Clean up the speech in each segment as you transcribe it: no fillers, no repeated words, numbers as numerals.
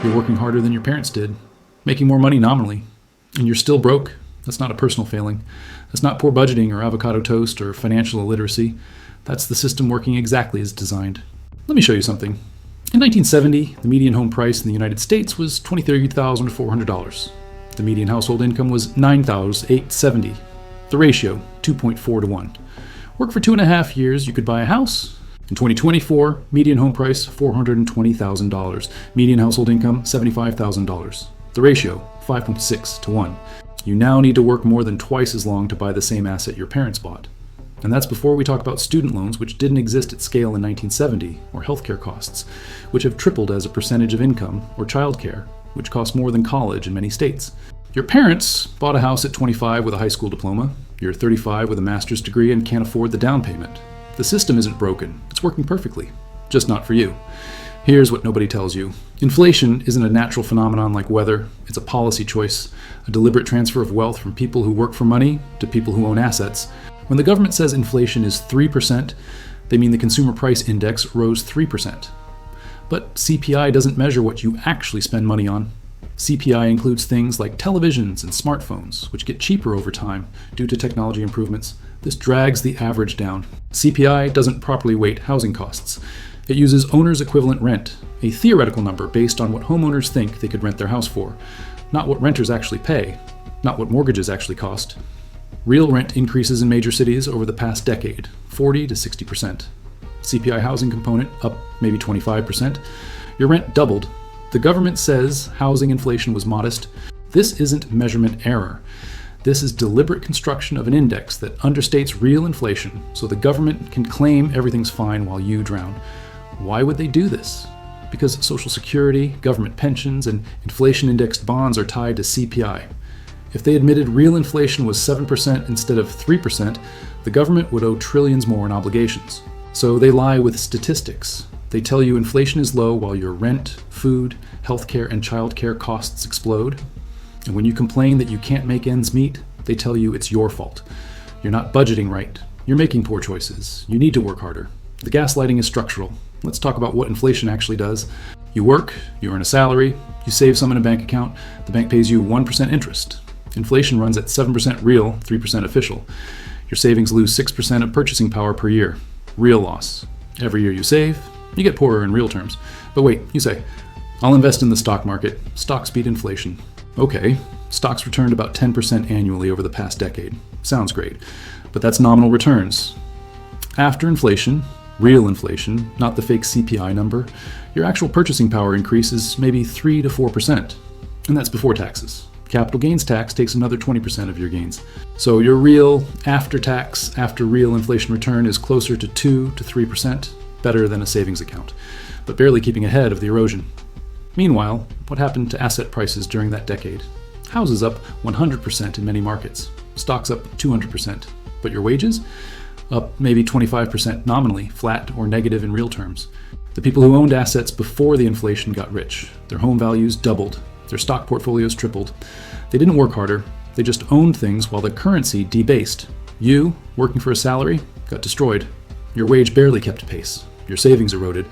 You're working harder than your parents did, making more money nominally, and you're still broke. That's not a personal failing. That's not poor budgeting or avocado toast or financial illiteracy. That's the system working exactly as designed. Let me show you something. In 1970, the median home price in the United States was $23,400. The median household income was $9,870. The ratio, 2.4 to 1. Work for 2.5 years, you could buy a house. In 2024, median home price, $420,000. Median household income, $75,000. The ratio, 5.6 to 1. You now need to work more than twice as long to buy the same asset your parents bought. And that's before we talk about student loans, which didn't exist at scale in 1970, or healthcare costs, which have tripled as a percentage of income, or childcare, which costs more than college in many states. Your parents bought a house at 25 with a high school diploma. You're 35 with a master's degree and can't afford the down payment. The system isn't broken. It's working perfectly. Just not for you. Here's what nobody tells you. Inflation isn't a natural phenomenon like weather. It's a policy choice, a deliberate transfer of wealth from people who work for money to people who own assets. When the government says inflation is 3%, they mean the consumer price index rose 3%. But CPI doesn't measure what you actually spend money on. CPI includes things like televisions and smartphones, which get cheaper over time due to technology improvements. This drags the average down. CPI doesn't properly weight housing costs. It uses owner's equivalent rent, a theoretical number based on what homeowners think they could rent their house for, not what renters actually pay, not what mortgages actually cost. Real rent increases in major cities over the past decade, 40 to 60%. CPI housing component up maybe 25%. Your rent doubled. The government says housing inflation was modest. This isn't measurement error. This is deliberate construction of an index that understates real inflation so the government can claim everything's fine while you drown. Why would they do this? Because Social Security, government pensions, and inflation-indexed bonds are tied to CPI. If they admitted real inflation was 7% instead of 3%, the government would owe trillions more in obligations. So they lie with statistics. They tell you inflation is low while your rent, food, healthcare, and childcare costs explode. And when you complain that you can't make ends meet, they tell you it's your fault. You're not budgeting right. You're making poor choices. You need to work harder. The gaslighting is structural. Let's talk about what inflation actually does. You work, you earn a salary, you save some in a bank account, the bank pays you 1% interest. Inflation runs at 7% real, 3% official. Your savings lose 6% of purchasing power per year. Real loss. Every year you save, you get poorer in real terms. But wait, you say, I'll invest in the stock market. Stocks beat inflation. Okay, stocks returned about 10% annually over the past decade. Sounds great, but that's nominal returns. After inflation, real inflation, not the fake CPI number, your actual purchasing power increases maybe 3 to 4%. And that's before taxes. Capital gains tax takes another 20% of your gains. So your real after-tax, after-real inflation return is closer to 2 to 3%, better than a savings account, but barely keeping ahead of the erosion. Meanwhile, what happened to asset prices during that decade? Houses up 100% in many markets, stocks up 200%, but your wages? Up maybe 25% nominally, flat or negative in real terms. The people who owned assets before the inflation got rich. Their home values doubled. Their stock portfolios tripled. They didn't work harder. They just owned things while the currency debased. You, working for a salary, got destroyed. Your wage barely kept pace. Your savings eroded.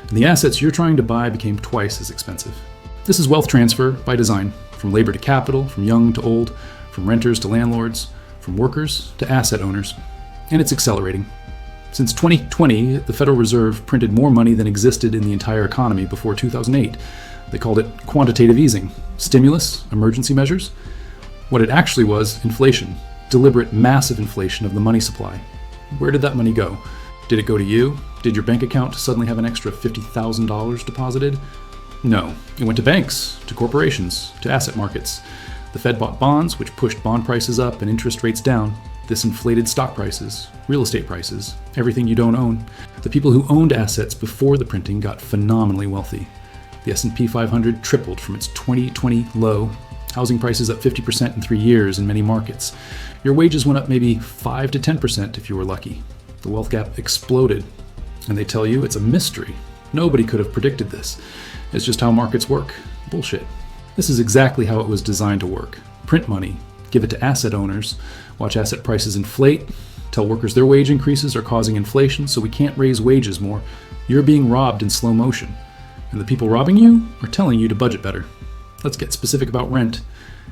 And the assets you're trying to buy became twice as expensive. This is wealth transfer by design, from labor to capital, from young to old, from renters to landlords, from workers to asset owners. And it's accelerating. Since 2020, the Federal Reserve printed more money than existed in the entire economy before 2008. They called it quantitative easing. Stimulus, emergency measures. What it actually was, inflation. Deliberate, massive inflation of the money supply. Where did that money go? Did it go to you? Did your bank account suddenly have an extra $50,000 deposited? No. It went to banks, to corporations, to asset markets. The Fed bought bonds, which pushed bond prices up and interest rates down. This inflated stock prices, real estate prices, everything you don't own. The people who owned assets before the printing got phenomenally wealthy. The S&P 500 tripled from its 2020 low. Housing prices up 50% in 3 years in many markets. Your wages went up maybe 5 to 10% if you were lucky. The wealth gap exploded. And they tell you it's a mystery. Nobody could have predicted this. It's just how markets work. Bullshit. This is exactly how it was designed to work. Print money, give it to asset owners, watch asset prices inflate, tell workers their wage increases are causing inflation, so we can't raise wages more. You're being robbed in slow motion. and the people robbing you are telling you to budget better. Let's get specific about rent.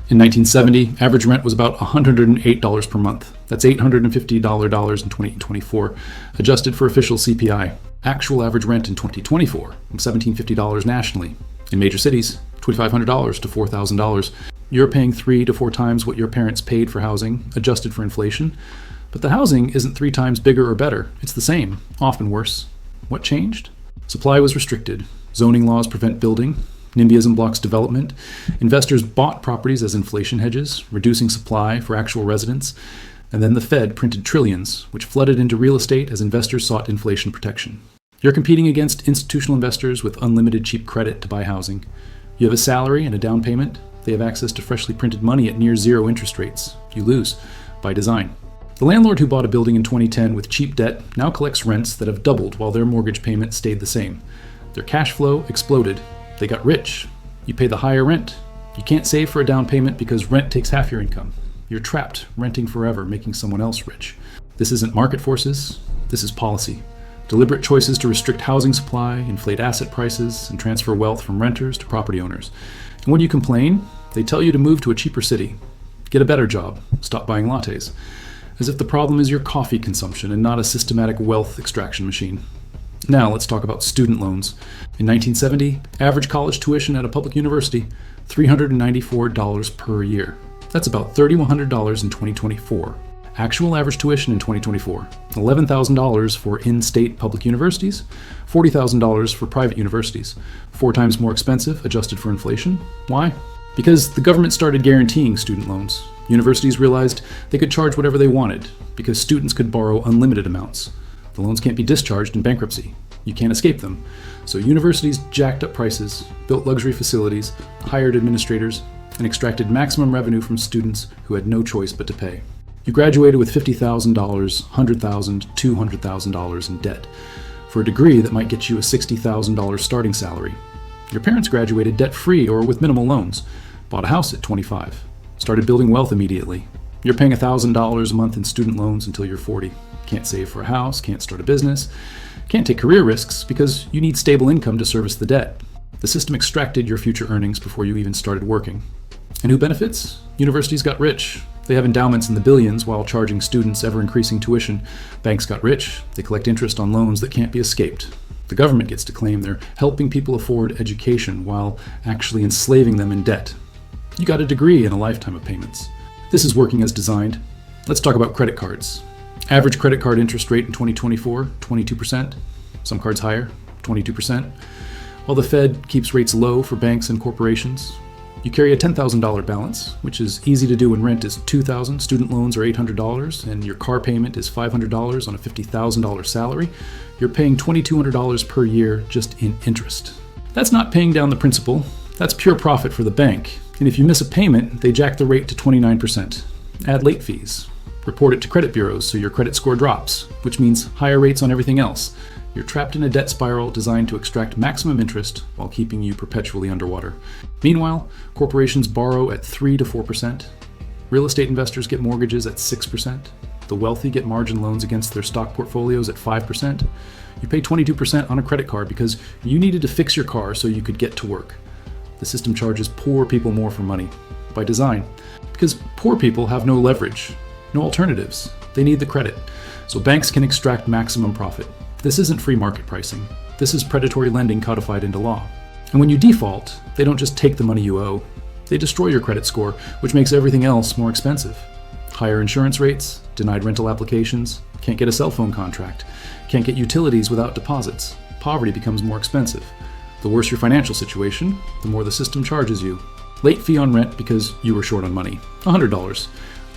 In 1970, average rent was about $108 per month. That's $850 in 2024, adjusted for official CPI. Actual average rent in 2024 was $1,750 nationally. In major cities, $2,500 to $4,000. You're paying 3 to 4 times what your parents paid for housing, adjusted for inflation. But the housing isn't 3 times bigger or better. It's the same, often worse. What changed? Supply was restricted. Zoning laws prevent building. NIMBYism blocks development. Investors bought properties as inflation hedges, reducing supply for actual residents. And then the Fed printed trillions, which flooded into real estate as investors sought inflation protection. You're competing against institutional investors with unlimited cheap credit to buy housing. You have a salary and a down payment. They have access to freshly printed money at near zero interest rates. You lose, by design. The landlord who bought a building in 2010 with cheap debt now collects rents that have doubled while their mortgage payment stayed the same. Their cash flow exploded. They got rich. You pay the higher rent. You can't save for a down payment because rent takes half your income. You're trapped, renting forever, making someone else rich. This isn't market forces. This is policy. Deliberate choices to restrict housing supply, inflate asset prices, and transfer wealth from renters to property owners. And when you complain, they tell you to move to a cheaper city. Get a better job. Stop buying lattes. As if the problem is your coffee consumption and not a systematic wealth extraction machine. Now let's talk about student loans. In 1970, average college tuition at a public university, $394 per year. That's about $3,100 in 2024. Actual average tuition in 2024, $11,000 for in-state public universities, $40,000 for private universities. 4 times more expensive, adjusted for inflation. Why? Because the government started guaranteeing student loans. Universities realized they could charge whatever they wanted because students could borrow unlimited amounts. The loans can't be discharged in bankruptcy. You can't escape them. So universities jacked up prices, built luxury facilities, hired administrators, and extracted maximum revenue from students who had no choice but to pay. You graduated with $50,000, $100,000, $200,000 in debt for a degree that might get you a $60,000 starting salary. Your parents graduated debt-free or with minimal loans, bought a house at 25, started building wealth immediately. You're paying $1,000 a month in student loans until you're 40. Can't save for a house, can't start a business, can't take career risks because you need stable income to service the debt. The system extracted your future earnings before you even started working. And who benefits? Universities got rich. They have endowments in the billions while charging students ever-increasing tuition. Banks got rich. They collect interest on loans that can't be escaped. The government gets to claim they're helping people afford education while actually enslaving them in debt. You got a degree in a lifetime of payments. This is working as designed. Let's talk about credit cards. Average credit card interest rate in 2024, 22%. Some cards higher, 22%. While the Fed keeps rates low for banks and corporations, you carry a $10,000 balance, which is easy to do when rent is $2,000, student loans are $800, and your car payment is $500 on a $50,000 salary. You're paying $2,200 per year just in interest. That's not paying down the principal. That's pure profit for the bank. And if you miss a payment, they jack the rate to 29%. Add late fees. Report it to credit bureaus so your credit score drops, which means higher rates on everything else. You're trapped in a debt spiral designed to extract maximum interest while keeping you perpetually underwater. Meanwhile, corporations borrow at 3 to 4%. Real estate investors get mortgages at 6%. The wealthy get margin loans against their stock portfolios at 5%. You pay 22% on a credit card because you needed to fix your car so you could get to work. The system charges poor people more for money, by design, because poor people have no leverage, no alternatives. They need the credit, so banks can extract maximum profit. This isn't free market pricing. This is predatory lending codified into law. And when you default, they don't just take the money you owe. They destroy your credit score, which makes everything else more expensive. Higher insurance rates, denied rental applications, can't get a cell phone contract, can't get utilities without deposits. Poverty becomes more expensive. The worse your financial situation, the more the system charges you. Late fee on rent because you were short on money, $100.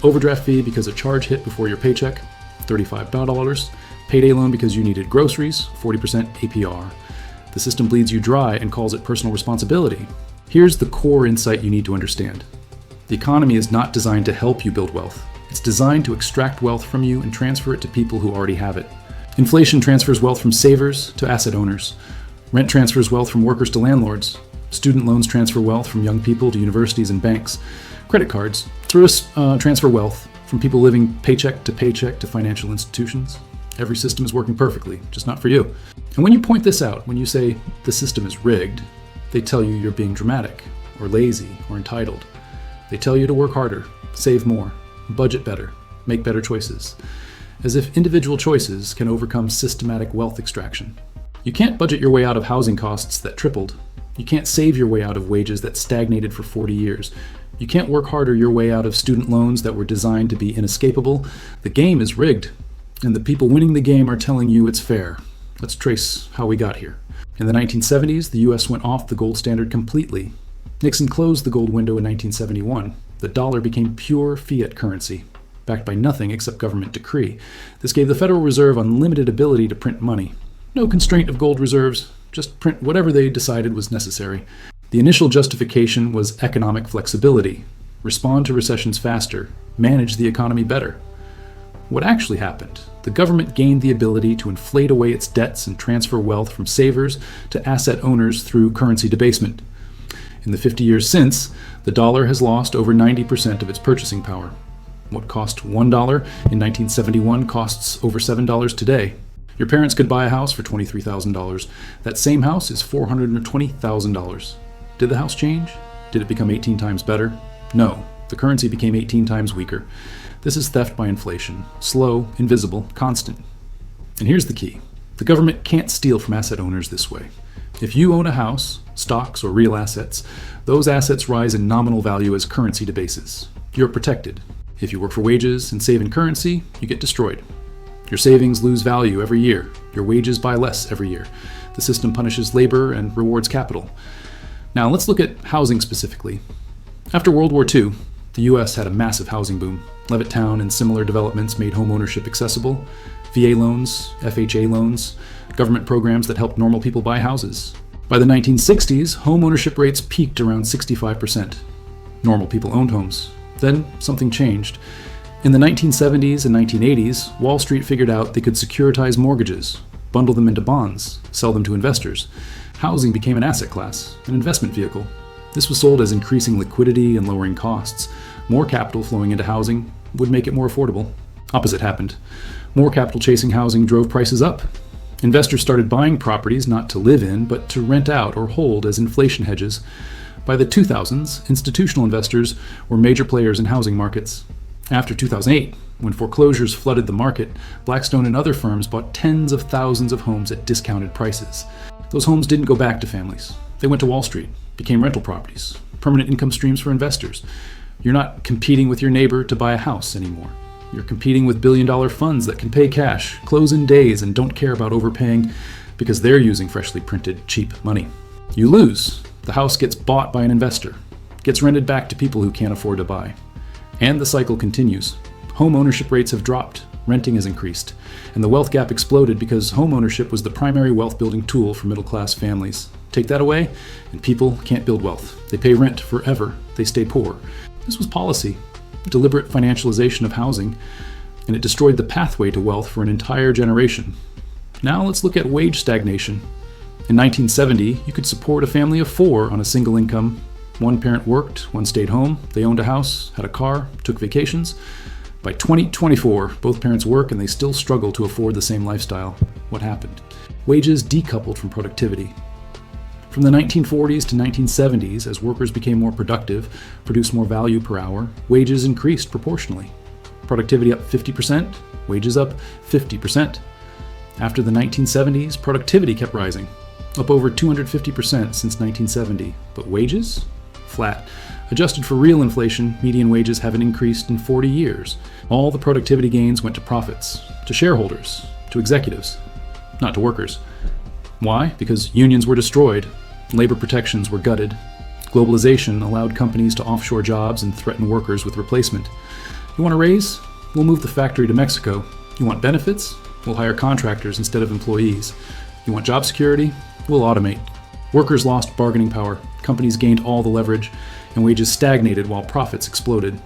Overdraft fee because a charge hit before your paycheck, $35. Payday loan because you needed groceries, 40% APR. The system bleeds you dry and calls it personal responsibility. Here's the core insight you need to understand. The economy is not designed to help you build wealth. It's designed to extract wealth from you and transfer it to people who already have it. Inflation transfers wealth from savers to asset owners. Rent transfers wealth from workers to landlords. Student loans transfer wealth from young people to universities and banks. Credit cards transfer wealth from people living paycheck to financial institutions. Every system is working perfectly, just not for you. And when you point this out, when you say the system is rigged, they tell you you're being dramatic, or lazy, or entitled. They tell you to work harder, save more, budget better, make better choices, as if individual choices can overcome systematic wealth extraction. You can't budget your way out of housing costs that tripled. You can't save your way out of wages that stagnated for 40 years. You can't work harder your way out of student loans that were designed to be inescapable. The game is rigged, and the people winning the game are telling you it's fair. Let's trace how we got here. In the 1970s, the US went off the gold standard completely. Nixon closed the gold window in 1971. The dollar became pure fiat currency, backed by nothing except government decree. This gave the Federal Reserve unlimited ability to print money. No constraint of gold reserves, just print whatever they decided was necessary. The initial justification was economic flexibility. Respond to recessions faster, manage the economy better. What actually happened? The government gained the ability to inflate away its debts and transfer wealth from savers to asset owners through currency debasement. In the 50 years since, the dollar has lost over 90% of its purchasing power. What cost $1 in 1971 costs over $7 today. Your parents could buy a house for $23,000. That same house is $420,000. Did the house change? Did it become 18 times better? No, the currency became 18 times weaker. This is theft by inflation, slow, invisible, constant. And here's the key. The government can't steal from asset owners this way. If you own a house, stocks, or real assets, those assets rise in nominal value as currency debases. You're protected. If you work for wages and save in currency, you get destroyed. Your savings lose value every year. Your wages buy less every year. The system punishes labor and rewards capital. Now let's look at housing specifically. After World War II, the US had a massive housing boom. Levittown and similar developments made home ownership accessible. VA loans, FHA loans, government programs that helped normal people buy houses. By the 1960s, home ownership rates peaked around 65%. Normal people owned homes. Then something changed. In the 1970s and 1980s, Wall Street figured out they could securitize mortgages, bundle them into bonds, sell them to investors. Housing became an asset class, an investment vehicle. This was sold as increasing liquidity and lowering costs. More capital flowing into housing would make it more affordable. Opposite happened. More capital chasing housing drove prices up. Investors started buying properties not to live in, but to rent out or hold as inflation hedges. By the 2000s, institutional investors were major players in housing markets. After 2008, when foreclosures flooded the market, Blackstone and other firms bought tens of thousands of homes at discounted prices. Those homes didn't go back to families. They went to Wall Street, became rental properties, permanent income streams for investors. You're not competing with your neighbor to buy a house anymore. You're competing with billion-dollar funds that can pay cash, close in days, and don't care about overpaying because they're using freshly printed, cheap money. You lose. The house gets bought by an investor, gets rented back to people who can't afford to buy. And the cycle continues. Home ownership rates have dropped, renting has increased, and the wealth gap exploded because home ownership was the primary wealth-building tool for middle-class families. Take that away, and people can't build wealth. They pay rent forever. They stay poor. This was policy, deliberate financialization of housing, and it destroyed the pathway to wealth for an entire generation. Now let's look at wage stagnation. In 1970, you could support a family of 4 on a single income. One parent worked, one stayed home, they owned a house, had a car, took vacations. By 2024, both parents work and they still struggle to afford the same lifestyle. What happened? Wages decoupled from productivity. From the 1940s to 1970s, as workers became more productive, produced more value per hour, wages increased proportionally. Productivity up 50%, wages up 50%. After the 1970s, productivity kept rising, up over 250% since 1970, but wages? Flat. Adjusted for real inflation, median wages haven't increased in 40 years. All the productivity gains went to profits, to shareholders, to executives, not to workers. Why? Because unions were destroyed, labor protections were gutted. Globalization allowed companies to offshore jobs and threaten workers with replacement. You want a raise? We'll move the factory to Mexico. You want benefits? We'll hire contractors instead of employees. You want job security? We'll automate. Workers lost bargaining power, companies gained all the leverage, and wages stagnated while profits exploded.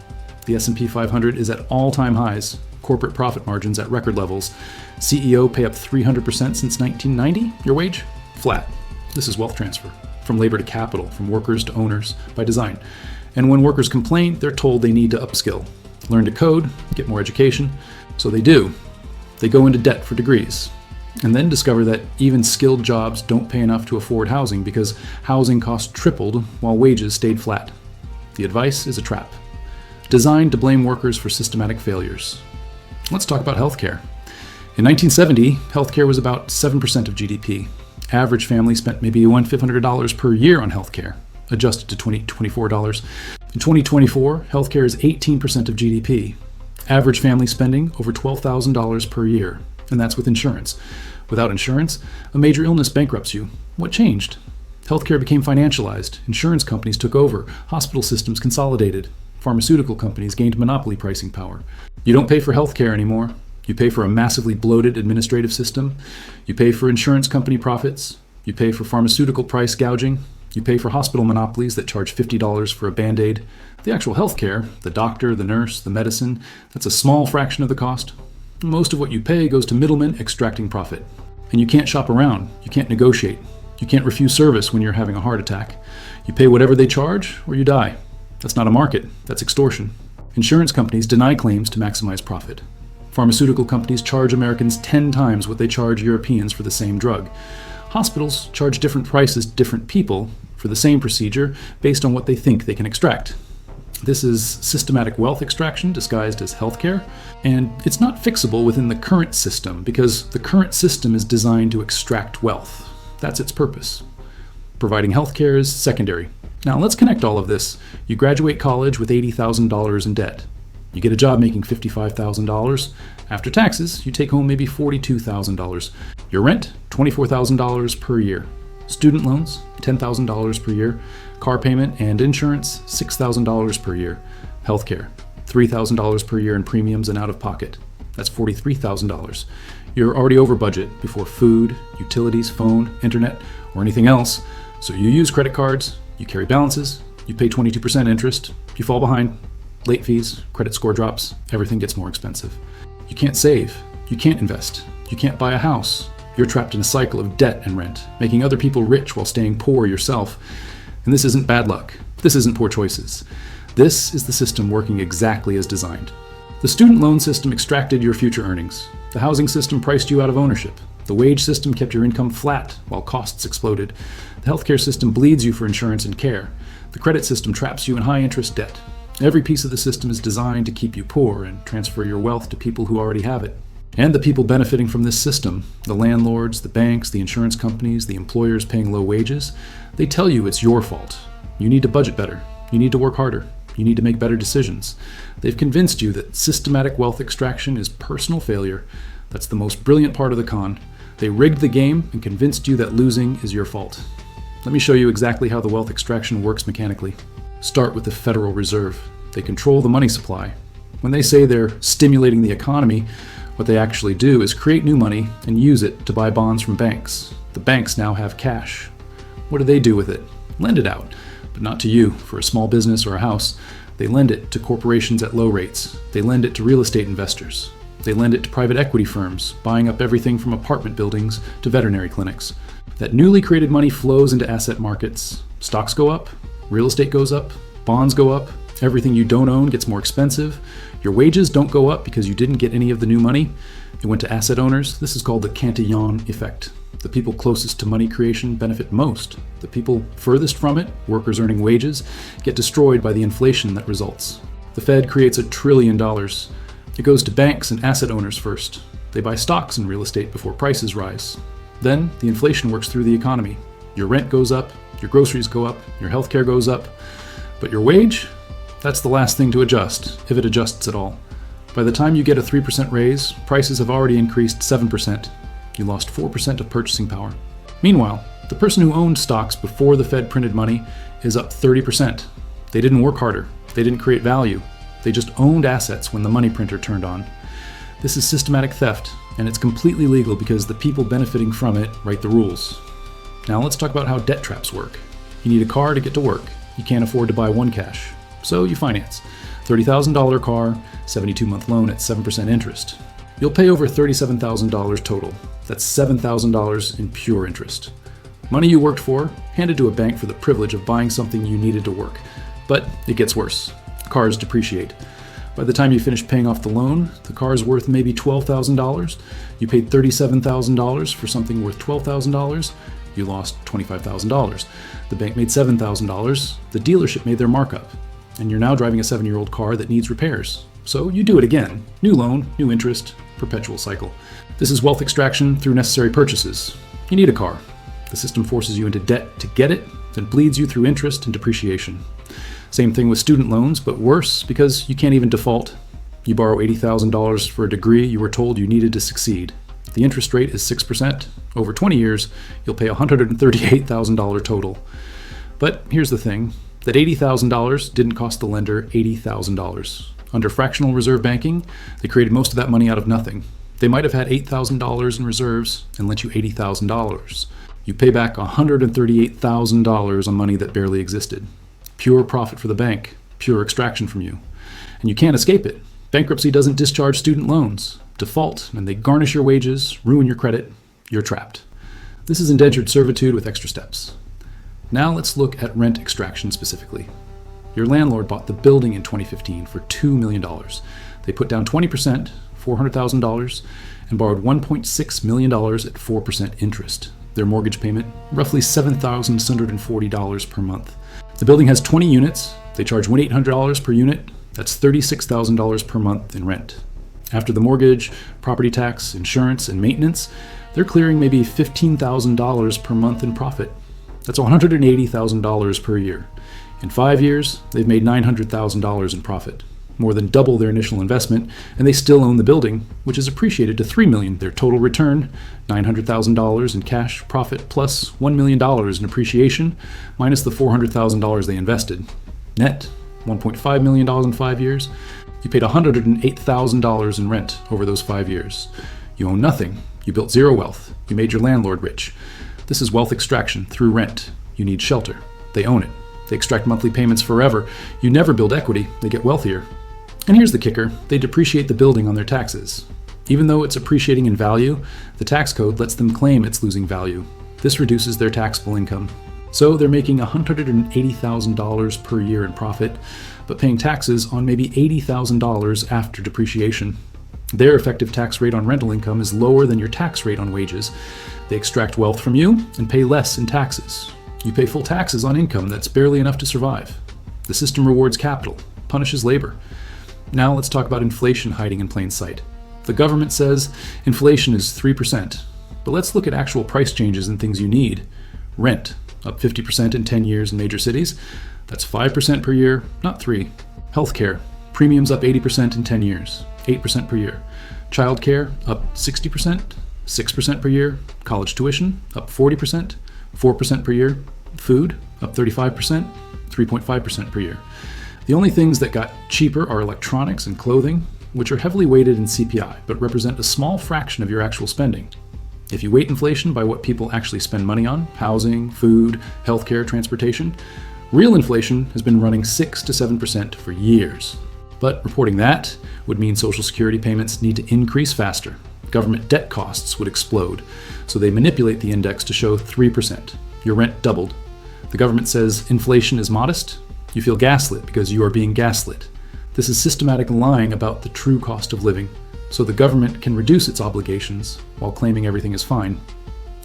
The S&P 500 is at all-time highs, corporate profit margins at record levels. CEO pay up 300% since 1990. Your wage? Flat. This is wealth transfer, from labor to capital, from workers to owners, by design. And when workers complain, they're told they need to upskill, learn to code, get more education. So they do. They go into debt for degrees, and then discover that even skilled jobs don't pay enough to afford housing because housing costs tripled while wages stayed flat. The advice is a trap, designed to blame workers for systematic failures. Let's talk about healthcare. In 1970, healthcare was about 7% of GDP. Average family spent maybe $1,500 per year on healthcare, adjusted to $24. In 2024, healthcare is 18% of GDP. Average family spending over $12,000 per year, and that's with insurance. Without insurance, a major illness bankrupts you. What changed? Healthcare became financialized, insurance companies took over, hospital systems consolidated, pharmaceutical companies gained monopoly pricing power. You don't pay for healthcare anymore. You pay for a massively bloated administrative system. You pay for insurance company profits. You pay for pharmaceutical price gouging. You pay for hospital monopolies that charge $50 for a Band-Aid. The actual healthcare, the doctor, the nurse, the medicine, that's a small fraction of the cost. Most of what you pay goes to middlemen extracting profit. And you can't shop around. You can't negotiate. You can't refuse service when you're having a heart attack. You pay whatever they charge or you die. That's not a market. That's extortion. Insurance companies deny claims to maximize profit. Pharmaceutical companies charge Americans 10 times what they charge Europeans for the same drug. Hospitals charge different prices to different people for the same procedure based on what they think they can extract. This is systematic wealth extraction disguised as healthcare, and it's not fixable within the current system because the current system is designed to extract wealth. That's its purpose. Providing healthcare is secondary. Now let's connect all of this. You graduate college with $80,000 in debt. You get a job making $55,000. After taxes, you take home maybe $42,000. Your rent, $24,000 per year. Student loans, $10,000 per year. Car payment and insurance, $6,000 per year. Healthcare, $3,000 per year in premiums and out of pocket. That's $43,000. You're already over budget before food, utilities, phone, internet, or anything else. So you use credit cards, you carry balances, you pay 22% interest, you fall behind. Late fees, credit score drops, everything gets more expensive. You can't save, you can't invest, you can't buy a house. You're trapped in a cycle of debt and rent, making other people rich while staying poor yourself. And this isn't bad luck. This isn't poor choices. This is the system working exactly as designed. The student loan system extracted your future earnings. The housing system priced you out of ownership. The wage system kept your income flat while costs exploded. The healthcare system bleeds you for insurance and care. The credit system traps you in high-interest debt. Every piece of the system is designed to keep you poor and transfer your wealth to people who already have it. And the people benefiting from this system, the landlords, the banks, the insurance companies, the employers paying low wages, they tell you it's your fault. You need to budget better. You need to work harder. You need to make better decisions. They've convinced you that systematic wealth extraction is personal failure. That's the most brilliant part of the con. They rigged the game and convinced you that losing is your fault. Let me show you exactly how the wealth extraction works mechanically. Start with the Federal Reserve. They control the money supply. When they say they're stimulating the economy, what they actually do is create new money and use it to buy bonds from banks. The banks now have cash. What do they do with it? Lend it out, but not to you for a small business or a house. They lend it to corporations at low rates. They lend it to real estate investors. They lend it to private equity firms, buying up everything from apartment buildings to veterinary clinics. That newly created money flows into asset markets. Stocks go up, real estate goes up, bonds go up, everything you don't own gets more expensive. Your wages don't go up because you didn't get any of the new money. It went to asset owners. This is called the Cantillon Effect. The people closest to money creation benefit most. The people furthest from it, workers earning wages, get destroyed by the inflation that results. The Fed creates $1 trillion. It goes to banks and asset owners first. They buy stocks in real estate before prices rise. Then the inflation works through the economy. Your rent goes up, your groceries go up, your healthcare goes up, but your wage? That's the last thing to adjust, if it adjusts at all. By the time you get a 3% raise, prices have already increased 7%. You lost 4% of purchasing power. Meanwhile, the person who owned stocks before the Fed printed money is up 30%. They didn't work harder. They didn't create value. They just owned assets when the money printer turned on. This is systematic theft, and it's completely legal because the people benefiting from it write the rules. Now let's talk about how debt traps work. You need a car to get to work. You can't afford to buy one cash. So you finance. $30,000 car, 72-month loan at 7% interest. You'll pay over $37,000 total. That's $7,000 in pure interest. Money you worked for, handed to a bank for the privilege of buying something you needed to work. But it gets worse. Cars depreciate. By the time you finish paying off the loan, the car is worth maybe $12,000. You paid $37,000 for something worth $12,000. You lost $25,000. The bank made $7,000. The dealership made their markup. And you're now driving a 7-year-old car that needs repairs. So you do it again. New loan, new interest, perpetual cycle. This is wealth extraction through necessary purchases. You need a car. The system forces you into debt to get it, then bleeds you through interest and depreciation. Same thing with student loans, but worse because you can't even default. You borrow $80,000 for a degree you were told you needed to succeed. The interest rate is 6%. Over 20 years, you'll pay $138,000 total. But here's the thing, that $80,000 didn't cost the lender $80,000. Under fractional reserve banking, they created most of that money out of nothing. They might have had $8,000 in reserves and lent you $80,000. You pay back $138,000 on money that barely existed. Pure profit for the bank, pure extraction from you. And you can't escape it. Bankruptcy doesn't discharge student loans. Default, and they garnish your wages, ruin your credit. You're trapped. This is indentured servitude with extra steps. Now let's look at rent extraction specifically. Your landlord bought the building in 2015 for $2 million. They put down 20%, $400,000, and borrowed $1.6 million at 4% interest. Their mortgage payment, roughly $7,640 per month. The building has 20 units. They charge $1,800 per unit. That's $36,000 per month in rent. After the mortgage, property tax, insurance, and maintenance, they're clearing maybe $15,000 per month in profit. That's $180,000 per year. In 5 years, they've made $900,000 in profit, more than double their initial investment, and they still own the building, which is appreciated to $3 million. Their total return, $900,000 in cash profit plus $1 million in appreciation, minus the $400,000 they invested. Net, $1.5 million in 5 years. You paid $108,000 in rent over those 5 years. You own nothing. You built zero wealth. You made your landlord rich. This is wealth extraction through rent. You need shelter. They own it. They extract monthly payments forever. You never build equity. They get wealthier. And here's the kicker. They depreciate the building on their taxes. Even though it's appreciating in value, the tax code lets them claim it's losing value. This reduces their taxable income. So they're making $180,000 per year in profit, but paying taxes on maybe $80,000 after depreciation. Their effective tax rate on rental income is lower than your tax rate on wages. They extract wealth from you and pay less in taxes. You pay full taxes on income that's barely enough to survive. The system rewards capital, punishes labor. Now let's talk about inflation hiding in plain sight. The government says inflation is 3%, but let's look at actual price changes in things you need. Rent, up 50% in 10 years in major cities. That's 5% per year, not 3. Healthcare, premiums up 80% in 10 years, 8% per year. Childcare, up 60%, 6% per year. College tuition, up 40%, 4% per year. Food, up 35%, 3.5% per year. The only things that got cheaper are electronics and clothing, which are heavily weighted in CPI, but represent a small fraction of your actual spending. If you weight inflation by what people actually spend money on, housing, food, healthcare, transportation, real inflation has been running 6 to 7% for years. But reporting that would mean Social Security payments need to increase faster. Government debt costs would explode, so they manipulate the index to show 3%. Your rent doubled. The government says inflation is modest. You feel gaslit because you are being gaslit. This is systematic lying about the true cost of living, so the government can reduce its obligations while claiming everything is fine.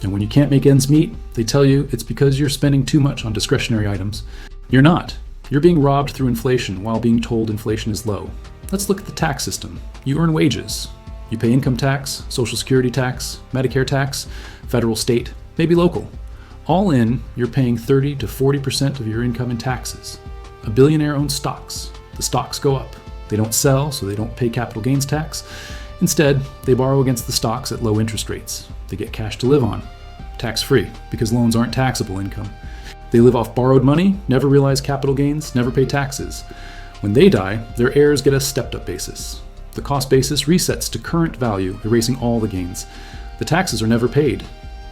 And when you can't make ends meet, they tell you it's because you're spending too much on discretionary items. You're not. You're being robbed through inflation while being told inflation is low. Let's look at the tax system. You earn wages. You pay income tax, Social Security tax, Medicare tax, federal, state, maybe local. All in, you're paying 30 to 40% of your income in taxes. A billionaire owns stocks. The stocks go up. They don't sell, so they don't pay capital gains tax. Instead, they borrow against the stocks at low interest rates. They get cash to live on, tax-free, because loans aren't taxable income. They live off borrowed money, never realize capital gains, never pay taxes. When they die, their heirs get a stepped-up basis. The cost basis resets to current value, erasing all the gains. The taxes are never paid.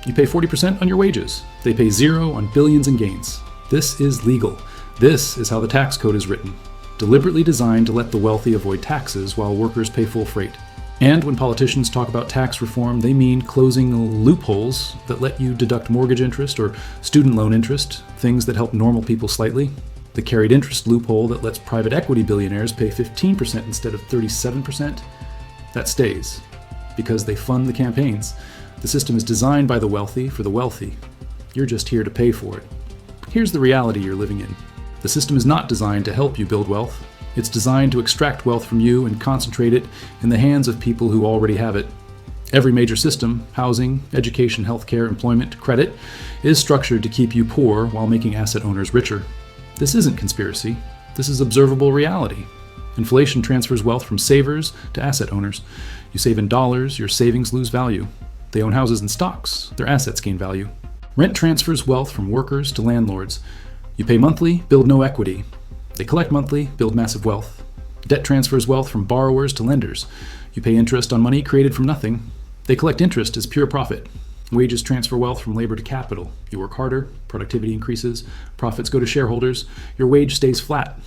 You pay 40% on your wages. They pay 0 on billions in gains. This is legal. This is how the tax code is written, deliberately designed to let the wealthy avoid taxes while workers pay full freight. And when politicians talk about tax reform, they mean closing loopholes that let you deduct mortgage interest or student loan interest, things that help normal people slightly. The carried interest loophole that lets private equity billionaires pay 15% instead of 37%, that stays, because they fund the campaigns. The system is designed by the wealthy for the wealthy. You're just here to pay for it. Here's the reality you're living in. The system is not designed to help you build wealth. It's designed to extract wealth from you and concentrate it in the hands of people who already have it. Every major system, housing, education, healthcare, employment, credit, is structured to keep you poor while making asset owners richer. This isn't conspiracy. This is observable reality. Inflation transfers wealth from savers to asset owners. You save in dollars, your savings lose value. They own houses and stocks, their assets gain value. Rent transfers wealth from workers to landlords. You pay monthly, build no equity. They collect monthly, build massive wealth. Debt transfers wealth from borrowers to lenders. You pay interest on money created from nothing. They collect interest as pure profit. Wages transfer wealth from labor to capital. You work harder, productivity increases, profits go to shareholders, your wage stays flat.